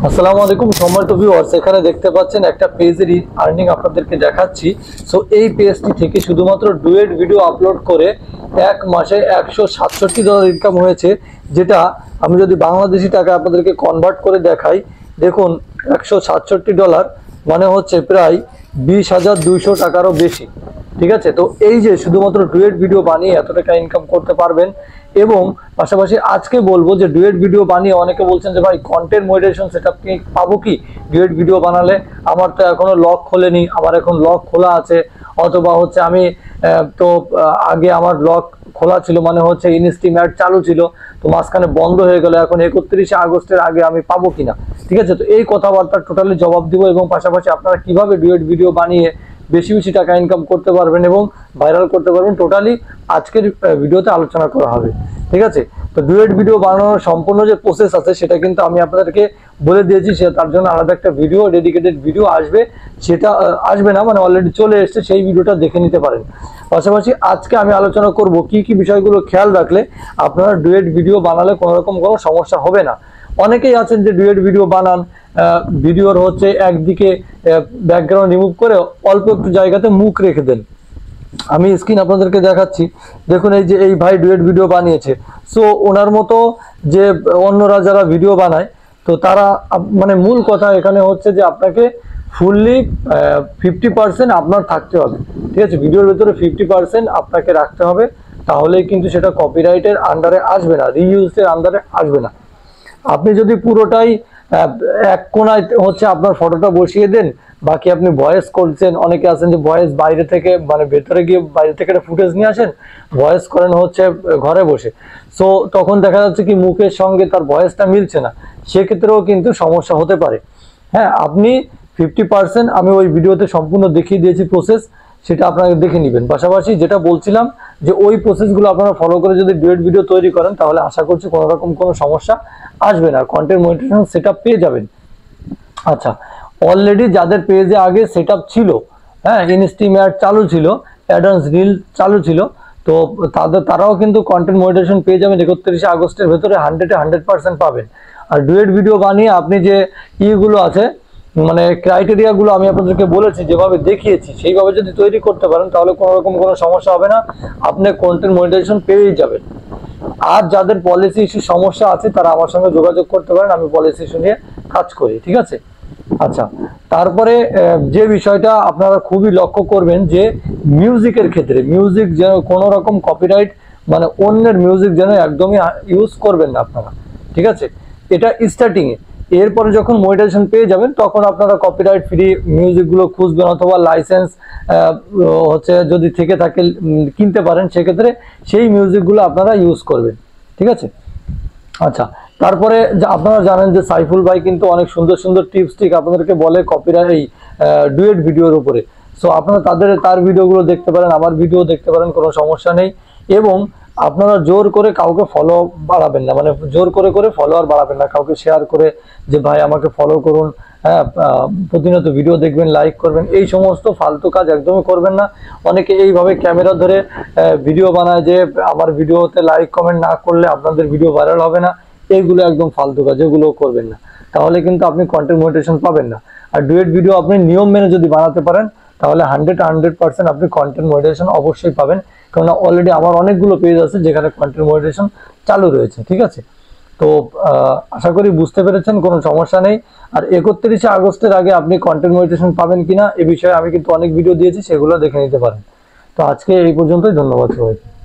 আসসালামু আলাইকুম সম্মানিত ভিউয়ার্স, এখানে দেখতে পাচ্ছেন একটা পেজের আর্নিং আপনাদেরকে দেখাচ্ছি। সো এই পেজটি থেকে শুধুমাত্র ডুয়েট ভিডিও আপলোড করে এক মাসে $167 ইনকাম হয়েছে, যেটা আমি যদি বাংলাদেশি টাকা আপনাদেরকে কনভার্ট করে দেখাই, দেখুন $167 মানে হচ্ছে প্রায় 20,200 টাকারও বেশি। ঠিক আছে, তো এই যে শুধুমাত্র ডুয়েট ভিডিও বানিয়ে এত টাকা ইনকাম করতে পারবেন। এবং পাশাপাশি আজকে বলবো যে ডুয়েট ভিডিও বানিয়ে অনেকে বলছেন যে ভাই কন্টেন্ট মনিটাইজেশন সেটআপ কি পাবো কি ডুয়েট ভিডিও বানালে? আমার তো এখনো লক খোলেনি, আমার এখন লক খোলা আছে, অথবা হচ্ছে আমি তো আগে আমার লক খোলা ছিল, মানে হচ্ছে ইনস্টিম অ্যাড চালু ছিল, তো মাঝখানে বন্ধ হয়ে গেল, এখন 31 আগস্টের আগে আমি পাবো কিনা। ঠিক আছে, তো এই কথাবার্তার টোটালি জবাব দিব, এবং পাশাপাশি আপনারা কিভাবে ডুয়েট ভিডিও বানিয়ে বেশি বেশি টাকা ইনকাম করতে পারবেন এবং ভাইরাল করতে পারবেন, টোটালি আজকের ভিডিওতে আলোচনা করা হবে। ঠিক আছে, তো ডুয়েট ভিডিও বানানোর সম্পূর্ণ যে প্রসেস আছে সেটা কিন্তু আমি আপনাদেরকে বলে দিয়েছি, সে তার জন্য আলাদা একটা ভিডিও, ডেডিকেটেড ভিডিও আসবে, সেটা আসবে না মানে অলরেডি চলে এসেছে, সেই ভিডিওটা দেখে নিতে পারেন। পাশাপাশি আজকে আমি আলোচনা করব কি কি বিষয়গুলো খেয়াল রাখলে আপনারা ডুয়েট ভিডিও বানালে কোনো রকম কোনো সমস্যা হবে না। অনেকেই আছেন যে ডুয়েট ভিডিও বানান, ভিডিওর হচ্ছে একদিকে ব্যাকগ্রাউন্ড রিমুভ করে অল্প একটু জায়গাতে মুখ রেখে দেন। আমি স্ক্রিন আপনাদেরকে দেখাচ্ছি, দেখুন এই যে এই ভাই ডুয়েট ভিডিও বানিয়েছে। সো ওনার মতো যে অন্যরা যারা ভিডিও বানায়, তো তারা মানে মূল কথা এখানে হচ্ছে যে আপনাকে ফুললি 50% আপনার থাকতে হবে। ঠিক আছে, ভিডিওর ভিতরে 50% আপনাকে রাখতে হবে, তাহলেই কিন্তু সেটা কপিরাইটের আন্ডারে আসবে না, রিইউজের আন্ডারে আসবে না। আপনি যদি পুরোটাই এক কোনায় হচ্ছে আপনার ফটোটা বসিয়ে দেন, বাকি আপনি ভয়েস করছেন, অনেকে আছেন যে ভয়েস বাইরে থেকে মানে ভেতরে গিয়ে বাইরে থেকে একটা ফুটেজ নিয়ে আসেন, ভয়েস করেন হচ্ছে ঘরে বসে, সো তখন দেখা যাচ্ছে কি মুখের সঙ্গে তার ভয়েসটা মিলছে না, সেক্ষেত্রেও কিন্তু সমস্যা হতে পারে। হ্যাঁ, আপনি 50% আমি ওই ভিডিওতে সম্পূর্ণ দেখিয়ে দিয়েছি প্রসেস, সেটা আপনাকে দেখে নেবেন। পাশাপাশি যেটা বলছিলাম যে ওই প্রসেসগুলো আপনারা ফলো করে যদি ডুয়েট ভিডিও তৈরি করেন, তাহলে আশা করছি কোনো রকম কোনো সমস্যা আসবে না, কন্টেন্ট মনিটাইজেশন সেটআপ পেয়ে যাবেন। আচ্ছা, অলরেডি যাদের পেজে আগে সেটআপ ছিল, হ্যাঁ, ইনস্টিম অ্যাড চালু ছিল, অ্যাডভান্স রিল চালু ছিল, তো তারাও কিন্তু কন্টেন্ট মনিটাইজেশন পেয়ে যাবেন 31 আগস্টের ভেতরে 100% পাবেন। আর ডুয়েট ভিডিও বানিয়ে আপনি যে ইগুলো আছে মানে ক্রাইটেরিয়াগুলো আমি আপনাদেরকে বলেছি, যেভাবে দেখিয়েছি সেইভাবে যদি তৈরি করতে পারেন, তাহলে কোনো রকম কোনো সমস্যা হবে না, আপনি কন্টেন্ট মনিটাইজেশন পেয়েই যাবেন। আর যাদের পলিসি ইস্যু সমস্যা আছে তারা আমার সঙ্গে যোগাযোগ করতে পারেন, আমি পলিসি ইস্যু নিয়ে কাজ করি। ঠিক আছে, আচ্ছা, তারপরে যে বিষয়টা আপনারা খুবই লক্ষ্য করবেন যে মিউজিকের ক্ষেত্রে মিউজিক যেন কোনো রকম কপিরাইট মানে অন্যের মিউজিক যেন একদমই ইউজ করবেন না আপনারা। ঠিক আছে, এটা স্টার্টিংয়ে, এরপরে যখন মনিটাইজেশন পেয়ে যাবেন তখন আপনারা কপিরাইট ফ্রি মিউজিকগুলো খুঁজবেন, অথবা লাইসেন্স হচ্ছে যদি থেকে থাকে কিনতে পারেন, সেক্ষেত্রে সেই মিউজিকগুলো আপনারা ইউজ করবেন। ঠিক আছে, আচ্ছা, তারপরে আপনারা জানেন যে সাইফুল ভাই কিন্তু অনেক সুন্দর সুন্দর টিপস টিক আপনাদেরকে বলে কপিরাইট এই ডুয়েট ভিডিওর উপরে। সো আপনারা তার ভিডিওগুলো দেখতে পারেন, আমার ভিডিও দেখতে পারেন, কোনো সমস্যা নেই। এবং আপনারা জোর করে কাউকে ফলো বাড়াবেন না, মানে জোর করে করে ফলোয়ার বাড়াবেন না, কাউকে শেয়ার করে যে ভাই আমাকে ফলো করুন, হ্যাঁ, প্রতিনিয়ত ভিডিও দেখবেন, লাইক করবেন, এই সমস্ত ফালতু কাজ একদমই করবেন না। অনেকে এইভাবে ক্যামেরা ধরে ভিডিও বানায় যে আমার ভিডিওতে লাইক কমেন্ট না করলে আপনাদের ভিডিও ভাইরাল হবে না, এইগুলো একদম ফালতু কাজ, এগুলো করবেন না, তাহলে কিন্তু আপনি কন্টেন্ট মনিটাইজেশন পাবেন না। আর ডুয়েট ভিডিও আপনি নিয়ম মেনে যদি বানাতে পারেন, তাহলে 100% আপনি কন্টেন্ট মনিটাইজেশন অবশ্যই পাবেন, কারণ অলরেডি আমার অনেকগুলো পেজ আছে যেখানে কন্টেন্ট মনিটাইজেশন চালু রয়েছে। ঠিক আছে, তো আশা করি বুঝতে পেরেছেন, কোনো সমস্যা নেই। আর 31 আগস্টের আগে আপনি কন্টেন্ট মনিটাইজেশন পাবেন কিনা এ বিষয়ে আমি কিন্তু অনেক ভিডিও দিয়েছি, সেগুলো দেখে নিতে পারেন। তো আজকে এই পর্যন্তই, ধন্যবাদ সবাইকে।